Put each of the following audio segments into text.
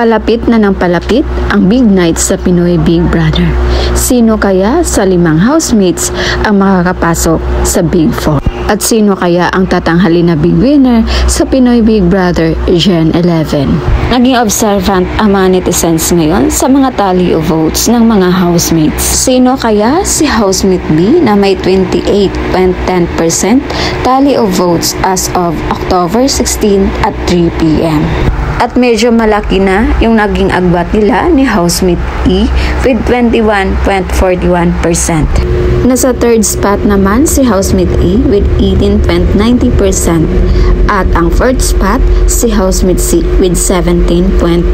Palapit na ng palapit ang big night sa Pinoy Big Brother. Sino kaya sa 5 housemates ang makakapasok sa Big 4? At sino kaya ang tatanghalin na big winner sa Pinoy Big Brother Gen 11? Naging observant ang mga netizens ngayon sa mga tally of votes ng mga housemates. Sino kaya si housemate B na may 28.10% tally of votes as of October 16 at 3 p.m. At medyo malaki na yung naging agwat nila ni housemate E with 21.41%. Nasa third spot naman si housemate E with 18.90%. At ang fourth spot si housemate C with 17.93%.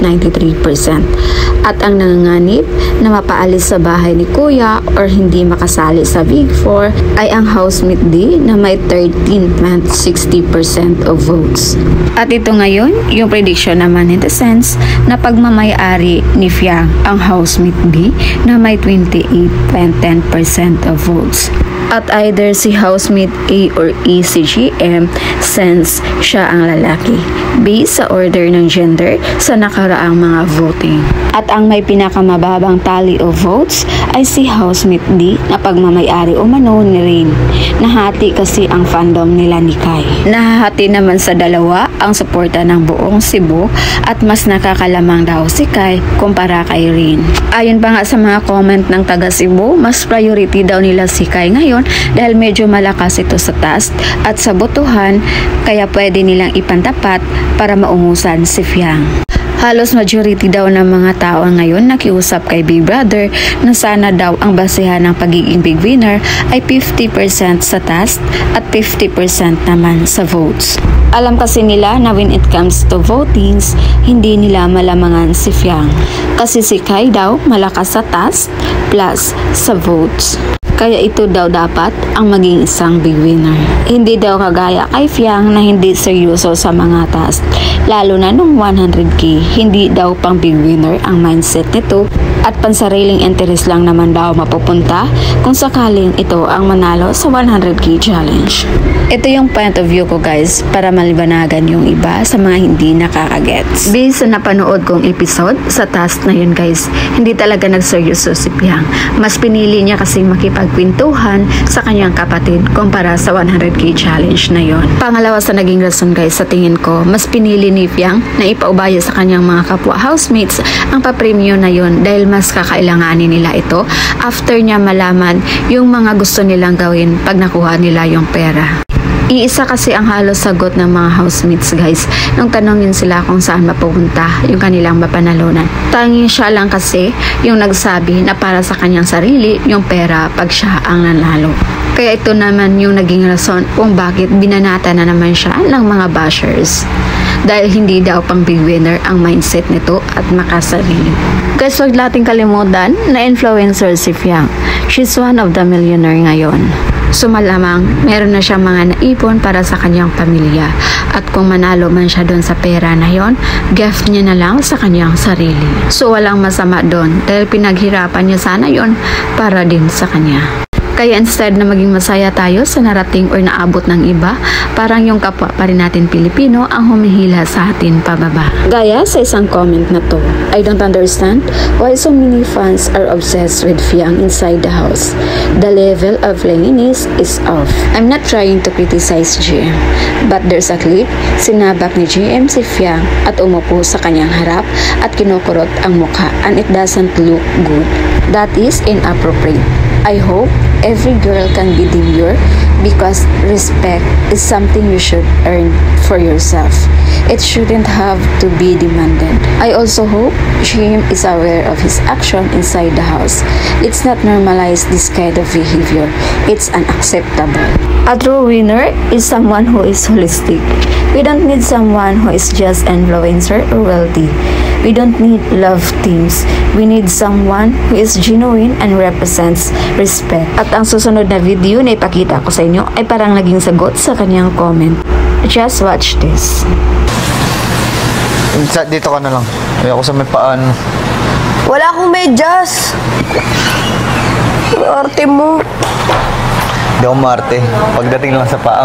At ang nanganganib na mapaalis sa bahay ni Kuya or hindi makasali sa Big 4 ay ang housemate D na may 13.60% of votes. At ito ngayon yung prediction naman in the sense na pagmamay-ari ni Fiang ang housemate B na may 28.10% of votes. At either si housemate A or E si GM since siya ang lalaki based sa order ng gender sa nakaraang mga voting. At ang may pinakamababang tally of votes ay si housemate D na pagmamay-ari umano ni Rain. Nahati kasi ang fandom nila ni Kai. Nahahati naman sa dalawa ang suporta ng buong Cebu at mas nakakalamang daw si Kai kumpara kay Rain. Ayon pa nga sa mga comment ng taga Cebu, mas priority daw nila si Kai ngayon dahil medyo malakas ito sa task at sa botohan kaya pwede nilang ipantapat para maungusan si Fiang. Halos majority daw ng mga tao ngayon nakiusap kay Big Brother na sana daw ang basehan ng pagiging big winner ay 50% sa task at 50% naman sa votes. Alam kasi nila na when it comes to votings, hindi nila malamangan si Fiang. Kasi si Kai daw malakas sa task plus sa votes. Kaya ito daw dapat ang maging isang big winner. Hindi daw kagaya kay Fiang na hindi seryoso sa mga task. Lalo na nung 100k, hindi daw pang big winner ang mindset nito at pansariling interest lang naman daw mapupunta kung sakaling ito ang manalo sa 100k challenge. Ito yung point of view ko guys para malibanagan yung iba sa mga hindi nakakagets. Based sa napanood kong episode sa task na yun guys, hindi talaga nagseryoso si Fiang. Mas pinili niya kasing makipagkwentuhan sa kanyang kapatid kumpara sa 100k challenge na yon. Pangalawa sa naging rason guys sa tingin ko, mas pinili ni Fiang na ipaubaya sa kanyang mga kapwa housemates ang papremyo na yon dahil mas kakailanganin nila ito after niya malaman yung mga gusto nilang gawin pag nakuha nila yung pera. Iisa kasi ang halos sagot ng mga housemates guys nung tanongin sila kung saan mapupunta yung kanilang mapanalunan. Tanging siya lang kasi yung nagsabi na para sa kanyang sarili yung pera pag siya ang nanalo. Kaya ito naman yung naging rason kung bakit binanata na naman siya ng mga bashers. Dahil hindi daw pang big winner ang mindset nito at makasarili. Guys, huwag nating kalimutan na influencer si Fiang. She's one of the millionaire ngayon. So malamang meron na siyang mga naipon para sa kanyang pamilya. At kung manalo man siya doon sa pera na yon, gift niya na lang sa kanyang sarili. So walang masama doon dahil pinaghirapan niya sana yon para din sa kanya. Kaya instead na maging masaya tayo sa narating or naabot ng iba, parang yung kapwa pa rin natin Pilipino ang humihila sa atin pababa. Gaya sa isang comment na to, I don't understand why so many fans are obsessed with Fiang inside the house. The level of laziness is off. I'm not trying to criticize GM, but there's a clip, sinabak ni GM si Fiang at umupo sa kanyang harap at kinukurot ang mukha and it doesn't look good. That is inappropriate. I hope every girl can be demure because respect is something you should earn for yourself. It shouldn't have to be demanded. I also hope GM is aware of his action inside the house. Let's not normalize this kind of behavior. It's unacceptable. A true winner is someone who is holistic. We don't need someone who is just influencer or wealthy. We don't need love teams. We need someone who is genuine and represents respect. At ang susunod na video na ipakita ko sa inyo ay parang naging sagot sa kanyang comment. Just watch this. Dito ka na lang. Ay ako sa may paan. Wala akong medyas. Arte mo. Hindi ako maarte. Pagdating lang sa paa.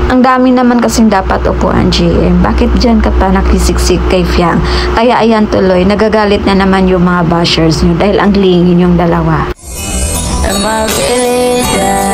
Ang dami naman kasing dapat upuan, GM. Bakit dyan ka pa nakisiksik kay Fiang? Kaya ayan tuloy, nagagalit na naman yung mga bashers nyo dahil ang lingin yung dalawa. Am I really dead?